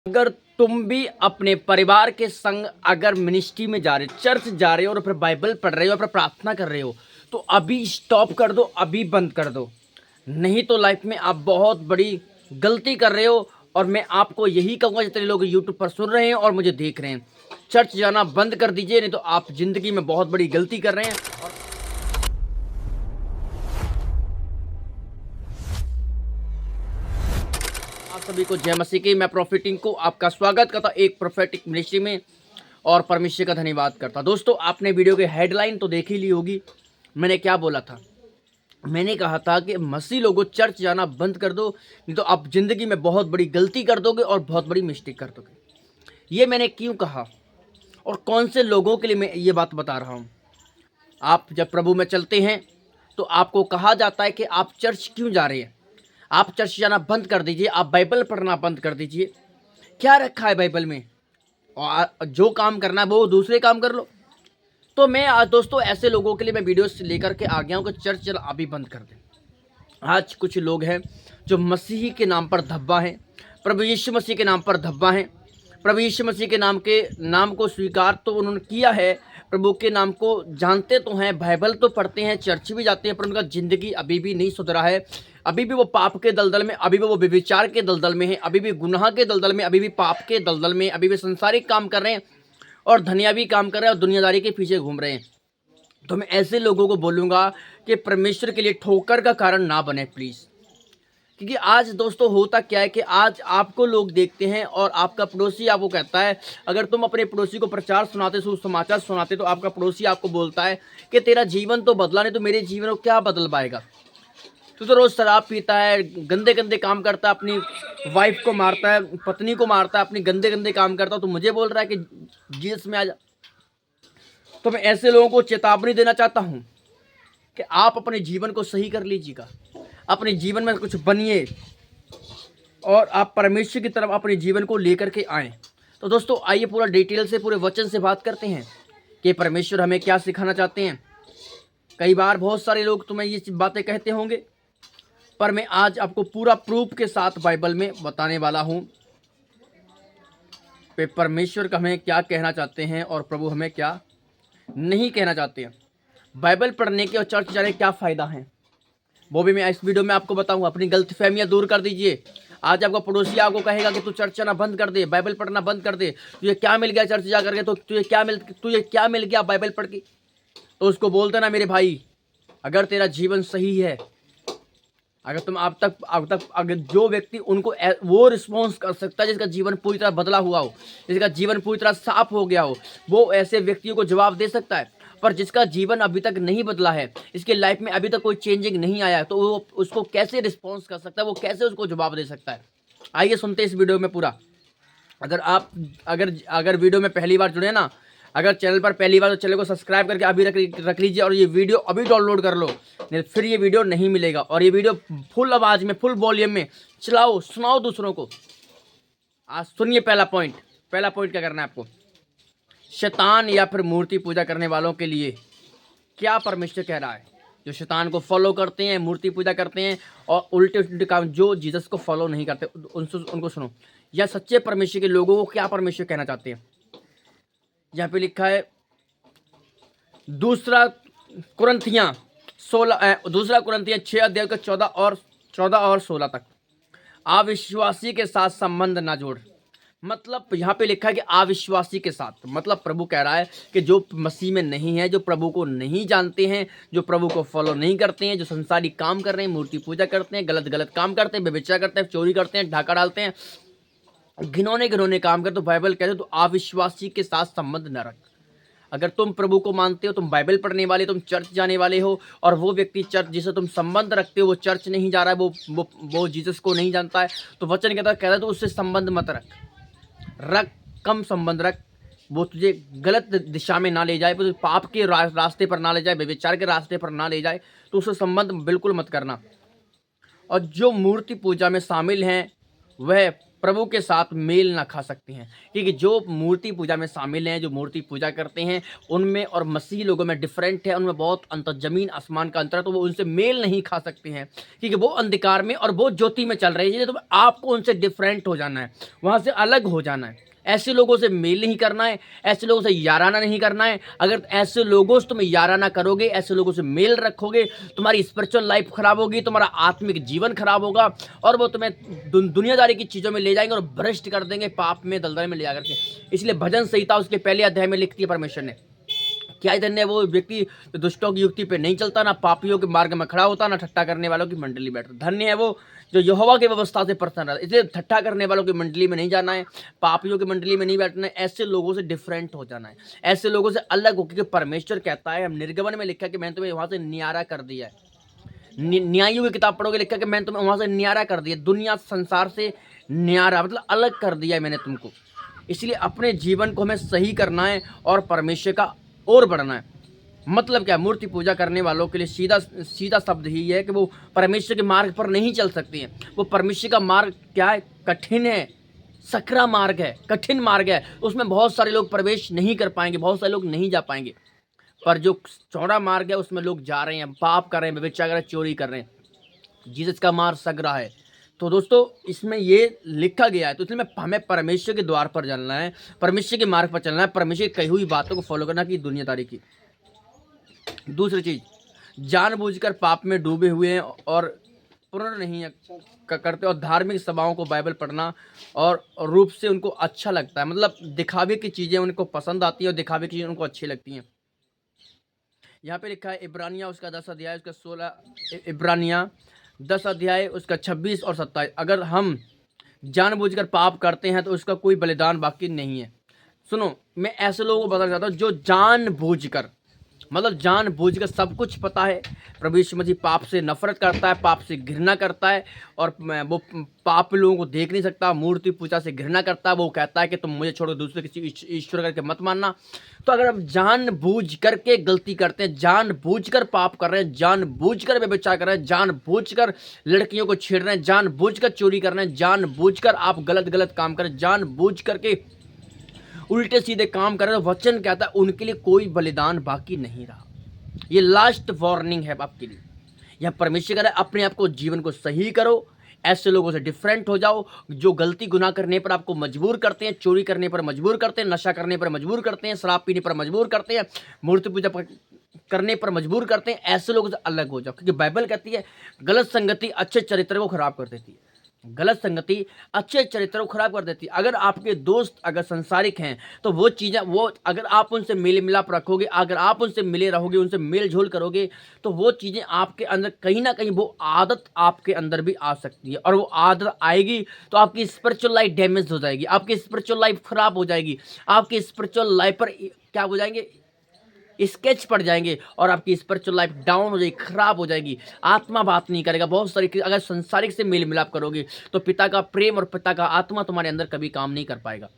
अगर तुम भी अपने परिवार के संग अगर मिनिस्ट्री में जा रहे हो, चर्च जा रहे हो और फिर बाइबल पढ़ रहे हो और फिर प्रार्थना कर रहे हो, तो अभी स्टॉप कर दो, अभी बंद कर दो। नहीं तो लाइफ में आप बहुत बड़ी गलती कर रहे हो। और मैं आपको यही कहूँगा, जितने लोग यूट्यूब पर सुन रहे हैं और मुझे देख रहे हैं, चर्च जाना बंद कर दीजिए, नहीं तो आप ज़िंदगी में बहुत बड़ी गलती कर रहे हैं। और आप सभी को जय मसीह की। मैं प्रॉफिटिंग को आपका स्वागत करता एक प्रोफेटिक मिनिस्ट्री में और परमेश्वर का धन्यवाद करता। दोस्तों, आपने वीडियो की हेडलाइन तो देख ही ली होगी। मैंने क्या बोला था? मैंने कहा था कि मसीह लोगों चर्च जाना बंद कर दो, नहीं तो आप ज़िंदगी में बहुत बड़ी गलती कर दोगे और बहुत बड़ी मिस्टेक कर दोगे। ये मैंने क्यों कहा और कौन से लोगों के लिए मैं ये बात बता रहा हूँ? आप जब प्रभु में चलते हैं तो आपको कहा जाता है कि आप चर्च क्यों जा रहे हैं। आप चर्च जाना बंद कर दीजिए, आप बाइबल पढ़ना बंद कर दीजिए। क्या रखा है बाइबल में? और जो काम करना है वो दूसरे काम कर लो। तो मैं आज दोस्तों ऐसे लोगों के लिए मैं वीडियोस लेकर के आ गया हूँ कि चर्च चल अभी बंद कर दें। आज कुछ लोग हैं जो मसीही के नाम पर धब्बा हैं, प्रभु यीशु मसीह के नाम पर धब्बा हैं। प्रभु यीशु मसीह के नाम को स्वीकार तो उन्होंने किया है, प्रभु के नाम को जानते तो हैं, बाइबल तो पढ़ते हैं, चर्च भी जाते हैं, पर उनका ज़िंदगी अभी भी नहीं सुधरा है। अभी भी वो पाप के दलदल में, अभी भी वो व्यभिचार के दलदल में है, अभी भी गुनाह के दलदल में, अभी भी पाप के दलदल में, अभी भी संसारिक काम कर रहे हैं और दुनियावी काम कर रहे हैं और दुनियादारी के पीछे घूम रहे हैं। तो मैं ऐसे लोगों को बोलूँगा कि परमेश्वर के लिए ठोकर का कारण ना बने प्लीज़। क्योंकि आज दोस्तों होता क्या है कि आज आपको लोग देखते हैं और आपका पड़ोसी आपको कहता है, अगर तुम अपने पड़ोसी को प्रचार सुनाते, सुसमाचार सुनाते, तो आपका पड़ोसी आपको बोलता है कि तेरा जीवन तो बदला नहीं, तो मेरे जीवन को क्या बदल पाएगा। तो रोज़ शराब पीता है, गंदे गंदे काम करता है, अपनी वाइफ को मारता है, पत्नी को मारता है, अपनी गंदे गंदे काम करता है, तो मुझे बोल रहा है कि जीसस में आ जा। तो मैं ऐसे लोगों को चेतावनी देना चाहता हूँ कि आप अपने जीवन को सही कर लीजिएगा, अपने जीवन में कुछ बनिए और आप परमेश्वर की तरफ अपने जीवन को लेकर के आएँ। तो दोस्तों आइए पूरा डिटेल से पूरे वचन से बात करते हैं कि परमेश्वर हमें क्या सिखाना चाहते हैं। कई बार बहुत सारे लोग तुम्हें ये बातें कहते होंगे, पर मैं आज आपको पूरा प्रूफ के साथ बाइबल में बताने वाला हूँ कि परमेश्वर का हमें क्या कहना चाहते हैं और प्रभु हमें क्या नहीं कहना चाहते हैं। बाइबल पढ़ने के और चर्च जाने के क्या फ़ायदा है वो भी मैं इस वीडियो में आपको बताऊंगा। अपनी गलतफहमियां दूर कर दीजिए। आज आपका पड़ोसी आपको कहेगा कि तू चर्च जाना बंद कर दे, बाइबल पढ़ना बंद कर दे, तुझे क्या मिल गया चर्च जा करके, तो तुझे क्या मिल गया बाइबल पढ़ के। तो उसको बोल देना, मेरे भाई अगर तेरा जीवन सही है, अगर तुम अब तक अगर जो व्यक्ति उनको वो रिस्पॉन्स कर सकता है जिसका जीवन पूरी तरह बदला हुआ हो, जिसका जीवन पूरी तरह साफ हो गया हो, वो ऐसे व्यक्तियों को जवाब दे सकता है। पर जिसका जीवन अभी तक नहीं बदला है, इसके लाइफ में अभी तक कोई चेंजिंग नहीं आया है, तो वो उसको कैसे रिस्पॉन्स कर सकता है, वो कैसे उसको जवाब दे सकता है। आइए सुनते हैं इस वीडियो में पूरा। अगर आप अगर वीडियो में पहली बार जुड़े ना, अगर चैनल पर पहली बार, तो चैनल को सब्सक्राइब करके अभी रख लीजिए और ये वीडियो अभी डाउनलोड कर लो, नहीं फिर ये वीडियो नहीं मिलेगा। और ये वीडियो फुल आवाज़ में, फुल वॉल्यूम में चलाओ, सुनाओ दूसरों को। आज सुनिए पहला पॉइंट क्या करना है आपको। शैतान या फिर मूर्ति पूजा करने वालों के लिए क्या परमेश्वर कह रहा है। जो शैतान को फॉलो करते हैं, मूर्ति पूजा करते हैं और उल्टे काम, जो जीसस को फॉलो नहीं करते, उनको सुनो। या सच्चे परमेश्वर के लोगों को क्या परमेश्वर कहना चाहते हैं। यहाँ पे लिखा है दूसरा कुरिन्थियां 6 अध्याय का 14 और 16 तक। अविश्वासी के साथ संबंध ना जोड़। मतलब यहाँ पे लिखा है कि अविश्वासी के साथ, मतलब प्रभु कह रहा है कि जो मसीह में नहीं है, जो प्रभु को नहीं जानते हैं, जो प्रभु को फॉलो नहीं करते हैं, जो संसारी काम कर रहे हैं, मूर्ति पूजा करते हैं, गलत काम करते हैं, व्यभिचार करते हैं, चोरी करते हैं, ढाका डालते हैं, घिनौने काम करते, तो बाइबल कहते हैं तो अविश्वासी के साथ संबंध न रख। अगर तुम प्रभु को मानते हो, तुम बाइबल पढ़ने वाले, तुम चर्च जाने वाले हो, और वो व्यक्ति चर्च जिसे तुम संबंध रखते हो वो चर्च नहीं जा रहा है, वो जीसस को नहीं जानता है, तो वचन कहता है तो उससे संबंध मत रख, कम संबंध रख। वो तुझे गलत दिशा में ना ले जाए, तुझे पाप के रास्ते पर ना ले जाए, व्यभिचार के रास्ते पर ना ले जाए, तो उससे संबंध बिल्कुल मत करना। और जो मूर्ति पूजा में शामिल हैं वह प्रभु के साथ मेल ना खा सकती हैं, क्योंकि जो मूर्ति पूजा में शामिल हैं, जो मूर्ति पूजा करते हैं, उनमें और मसीही लोगों में डिफरेंट है, उनमें बहुत अंतर, ज़मीन आसमान का अंतर है, तो वो उनसे मेल नहीं खा सकती हैं, क्योंकि वो अंधकार में और वो ज्योति में चल रही है। तो आपको उनसे डिफरेंट हो जाना है, वहाँ से अलग हो जाना है, ऐसे लोगों से मेल नहीं करना है, ऐसे लोगों से याराना नहीं करना है। अगर ऐसे लोगों से तुम याराना करोगे, ऐसे लोगों से मेल रखोगे, तुम्हारी स्पिरिचुअल लाइफ खराब होगी, तुम्हारा आत्मिक जीवन खराब होगा, और वो तुम्हें दुनियादारी की चीज़ों में ले जाएंगे और भ्रष्ट कर देंगे, पाप में, दलदल में ले जाकर के। इसलिए भजन संहिता उसके पहले अध्याय में लिखती है परमेश्वर ने, क्या धन्य है वो व्यक्ति जो दुष्टों की युक्ति पे नहीं चलता, ना पापियों के मार्ग में खड़ा होता, ना ठट्ठा करने वालों की मंडली बैठता। धन्य है वो जो यहोवा की व्यवस्था से प्रसन्न रहता। इसलिए ठट्ठा करने वालों की मंडली में नहीं जाना है, पापियों की मंडली में नहीं बैठना है, ऐसे लोगों से डिफरेंट हो जाना है, ऐसे लोगों से अलग हो, क्योंकि परमेश्वर कहता है, हम निर्गमन में लिखा कि मैंने तुम्हें वहां से न्यारा कर दिया है। न्यायियों की किताब पढ़ोगे, लिखा कि मैंने तुम्हें वहां से न्यारा कर दिया, दुनिया संसार से न्यारा, मतलब अलग कर दिया है मैंने तुमको। इसलिए अपने जीवन को हमें सही करना है और परमेश्वर का और बढ़ना है। मतलब क्या, मूर्ति पूजा करने वालों के लिए सीधा सीधा शब्द ही है कि वो परमेश्वर के मार्ग पर नहीं चल सकती हैं। वो परमेश्वर का मार्ग क्या है, कठिन है, सकरा मार्ग है, कठिन मार्ग है, उसमें बहुत सारे लोग प्रवेश नहीं कर पाएंगे, बहुत सारे लोग नहीं जा पाएंगे। पर जो चौड़ा मार्ग है उसमें लोग जा रहे हैं, पाप कर रहे हैं, व्यभिचार कर रहे हैं, चोरी कर रहे हैं। जीसस का मार्ग सगरा है। तो दोस्तों इसमें ये लिखा गया है, तो इसलिए हमें परमेश्वर के द्वार पर चलना है, परमेश्वर के मार्ग पर चलना है, परमेश्वर की कही हुई बातों को फॉलो करना की दुनियादारी की। दूसरी चीज, जानबूझकर पाप में डूबे हुए हैं और पूर्ण नहीं करते, और धार्मिक सभाओं को बाइबल पढ़ना और रूप से उनको अच्छा लगता है, मतलब दिखावे की चीजें उनको पसंद आती है और दिखावे की चीजें उनको अच्छी लगती हैं। यहाँ पे लिखा है इब्रानिया उसका 10 अध्याय उसका 16, इब्रानिया 10 अध्याय उसका 26 और 27, अगर हम जानबूझकर पाप करते हैं तो उसका कोई बलिदान बाकी नहीं है। सुनो, मैं ऐसे लोगों को बताना चाहता हूँ जो जानबूझकर, मतलब जानबूझकर, सब कुछ पता है, प्रभु यीशु मसीह पाप से नफरत करता है, पाप से घृणा करता है, और वो पाप लोगों को देख नहीं सकता, मूर्ति पूजा से घृणा करता है, वो कहता है कि तुम मुझे छोड़कर दूसरे किसी ईश्वर करके मत मानना। तो अगर हम जानबूझ करके गलती करते हैं, जानबूझकर पाप कर रहे हैं, जानबूझकर व्यभिचार कर रहे हैं, जानबूझकर लड़कियों को छेड़ रहे हैं, जानबूझकर चोरी कर रहे हैं, जानबूझकर आप गलत गलत काम कर रहे हैं, जानबूझ करके उल्टे सीधे काम कर रहे हैं, वचन कहता है उनके लिए कोई बलिदान बाकी नहीं रहा। ये लास्ट वार्निंग है आपके लिए। यह परमेश्वर कह रहा है अपने आप को, जीवन को सही करो, ऐसे लोगों से डिफरेंट हो जाओ जो गलती गुनाह करने पर आपको मजबूर करते हैं, चोरी करने पर मजबूर करते हैं, नशा करने पर मजबूर करते हैं, शराब पीने पर मजबूर करते हैं, मूर्ति पूजा करने पर मजबूर करते हैं। ऐसे लोगों से अलग हो जाओ, क्योंकि बाइबल कहती है गलत संगति अच्छे चरित्र को खराब कर देती है, गलत संगति अच्छे चरित्र को खराब कर देती है। अगर आपके दोस्त अगर संसारिक हैं तो वो चीज़ें, वो अगर आप उनसे मेल मिलाप रखोगे, अगर आप उनसे मिले रहोगे, उनसे मेल झोल करोगे, तो वो चीज़ें आपके अंदर कहीं ना कहीं, वो आदत आपके अंदर भी आ सकती है, और वो आदत आएगी तो आपकी स्पिरिचुअल लाइफ डैमेज हो जाएगी, आपकी स्पिरिचुअल लाइफ खराब हो जाएगी, आपकी स्पिरिचुअल लाइफ पर क्या हो जाएंगे, स्केच पड़ जाएंगे, और आपकी स्पिरिचुअल लाइफ डाउन हो जाएगी, खराब हो जाएगी, आत्मा बात नहीं करेगा। बहुत सारी अगर संसारिक से मेल मिलाप करोगे तो पिता का प्रेम और पिता का आत्मा तुम्हारे अंदर कभी काम नहीं कर पाएगा।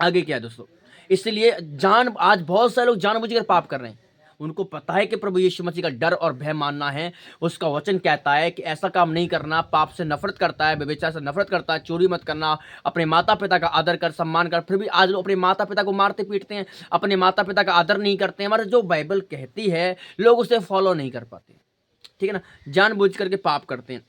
आगे क्या है दोस्तों, इसलिए आज बहुत सारे लोग जानबूझकर पाप कर रहे हैं, उनको पता है कि प्रभु यीशु मसीह का डर और भय मानना है, उसका वचन कहता है कि ऐसा काम नहीं करना, पाप से नफरत करता है, व्यभिचार से नफरत करता है, चोरी मत करना, अपने माता पिता का आदर कर, सम्मान कर। फिर भी आज लोग अपने माता पिता को मारते पीटते हैं, अपने माता पिता का आदर नहीं करते हैं। हमारे जो बाइबल कहती है लोग उसे फॉलो नहीं कर पाते, ठीक है ना, जानबूझ करके पाप करते हैं।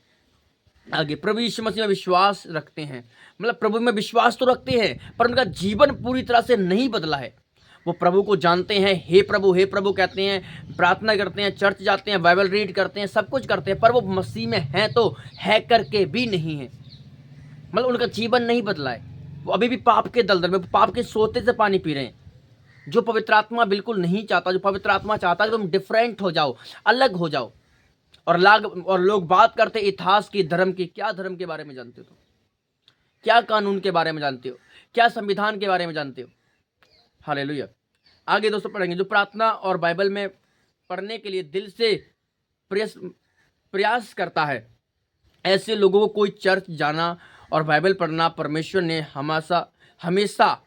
आगे, प्रभु यीशु मसीह में विश्वास रखते हैं, मतलब प्रभु में विश्वास तो रखते हैं पर उनका जीवन पूरी तरह से नहीं बदला है। वो प्रभु को जानते हैं, हे प्रभु कहते हैं, प्रार्थना करते हैं, चर्च जाते हैं, बाइबल रीड करते हैं, सब कुछ करते हैं, पर वो मसीह में हैं तो है करके भी नहीं है, मतलब उनका जीवन नहीं बदला है, वो अभी भी पाप के दलदल में, पाप के सोते से पानी पी रहे हैं। जो पवित्र आत्मा बिल्कुल नहीं चाहता, जो पवित्र आत्मा चाहता है कि तुम डिफरेंट हो जाओ, अलग हो जाओ। और लोग बात करते इतिहास की, धर्म की, क्या धर्म के बारे में जानते हो तुम, क्या कानून के बारे में जानते हो, क्या संविधान के बारे में जानते हो। हालेलुया। आगे दोस्तों पढ़ेंगे, जो प्रार्थना और बाइबल में पढ़ने के लिए दिल से प्रयास करता है, ऐसे लोगों को कोई चर्च जाना और बाइबल पढ़ना परमेश्वर ने हमेशा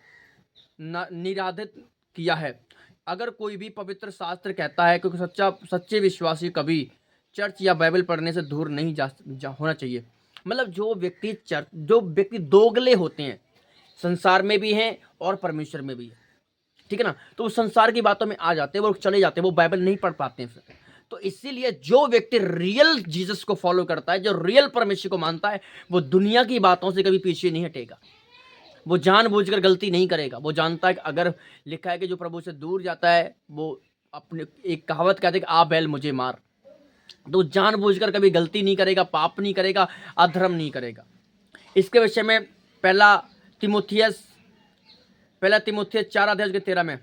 निराधित किया है। अगर कोई भी पवित्र शास्त्र कहता है कि सच्चे विश्वासी कभी चर्च या बाइबल पढ़ने से दूर नहीं होना चाहिए। मतलब जो व्यक्ति दोगले होते हैं, संसार में भी हैं और परमेश्वर में भी है, ठीक है ना। तो वो संसार की बातों में आ जाते हैं, वो चले जाते हैं, वो बाइबल नहीं पढ़ पाते हैं फिर। तो इसीलिए जो व्यक्ति रियल जीसस को फॉलो करता है, जो रियल परमेश्वर को मानता है, वो दुनिया की बातों से कभी पीछे नहीं हटेगा। वो जानबूझकर गलती नहीं करेगा। वो जानता है कि अगर लिखा है कि जो प्रभु से दूर जाता है, वो अपने एक कहावत कहते हैं कि आ बैल मुझे मार। तो जानबूझकर कभी गलती नहीं करेगा, पाप नहीं करेगा, अधर्म नहीं करेगा। इसके विषय में पहला तिमुथियस 4 अध्याय 13 में,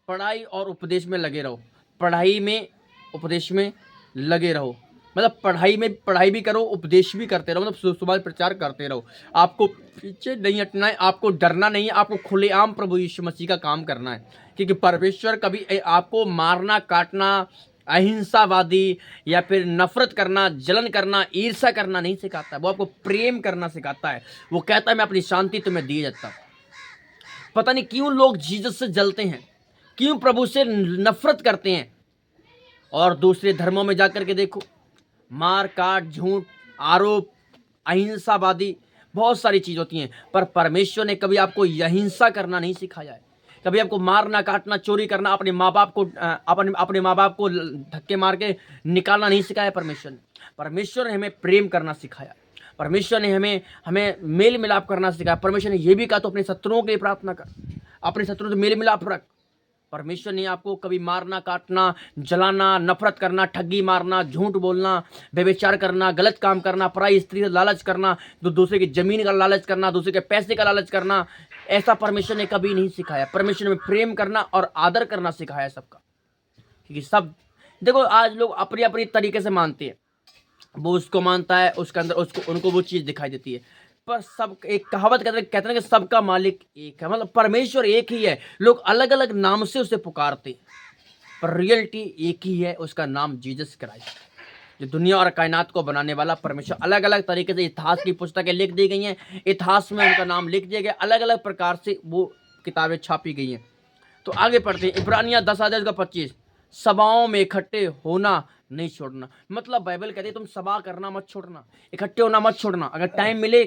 पढ़ाई और उपदेश में लगे रहो। पढ़ाई में, उपदेश में लगे रहो। मतलब पढ़ाई भी करो, उपदेश भी करते रहो, मतलब सुबह प्रचार करते रहो। आपको पीछे नहीं हटना है, आपको डरना नहीं है, आपको खुलेआम प्रभु यीशु मसीह का काम करना है। क्योंकि परमेश्वर कभी आपको मारना, काटना, अहिंसावादी या फिर नफरत करना, जलन करना, ईर्ष्या करना नहीं सिखाता है। वो आपको प्रेम करना सिखाता है। वो कहता है मैं अपनी शांति तुम्हें दिए जाता हूँ। पता नहीं क्यों लोग जीसस से जलते हैं, क्यों प्रभु से नफरत करते हैं। और दूसरे धर्मों में जाकर के देखो, मार काट, झूठ, आरोप, अहिंसावादी, बहुत सारी चीज होती हैं। पर परमेश्वर ने कभी आपको अहिंसा करना नहीं सिखाया है। कभी आपको मारना, काटना, चोरी करना, अपने माँ बाप को धक्के मार के निकालना नहीं सिखाया परमेश्वर ने। परमेश्वर ने हमें प्रेम करना सिखाया। परमेश्वर ने हमें मेल मिलाप करना सिखाया। परमेश्वर ने यह भी कहा तो अपने शत्रुओं के लिए प्रार्थना कर, अपने शत्रुओं से मेल मिलाप रख। परमेश्वर ने आपको कभी मारना, काटना, जलाना, नफरत करना, ठगी मारना, झूठ बोलना, व्यभिचार करना, गलत काम करना, पराई स्त्री से लालच करना, दूसरे की जमीन का लालच करना, दूसरे के पैसे का लालच करना, ऐसा परमेश्वर ने कभी नहीं सिखाया। परमेश्वर ने प्रेम करना और आदर करना सिखाया सबका। क्योंकि सब देखो, आज लोग अपनी अपनी तरीके से मानते हैं। वो उसको मानता है, उसके अंदर उनको वो चीज़ दिखाई देती है। पर सब एक कहावत कहते हैं कि सबका मालिक एक है, मतलब परमेश्वर एक ही है। लोग अलग अलग नाम से उसे पुकारते हैं, पर रियलिटी एक ही है, उसका नाम जीसस क्राइस्ट। जो दुनिया और कायनात को बनाने वाला परमेश्वर। अलग अलग तरीके से इतिहास की पुस्तकें लिख दी गई हैं, इतिहास में उनका नाम लिख दिया गया, अलग अलग प्रकार से वो किताबें छापी गई हैं। तो आगे पढ़ते हैं, इब्रानियां 10 अध्याय 25, सभाओं में इकट्ठे होना नहीं छोड़ना। मतलब बाइबल कहती है तुम सभा करना मत छोड़ना, इकट्ठे होना मत छोड़ना। अगर टाइम मिले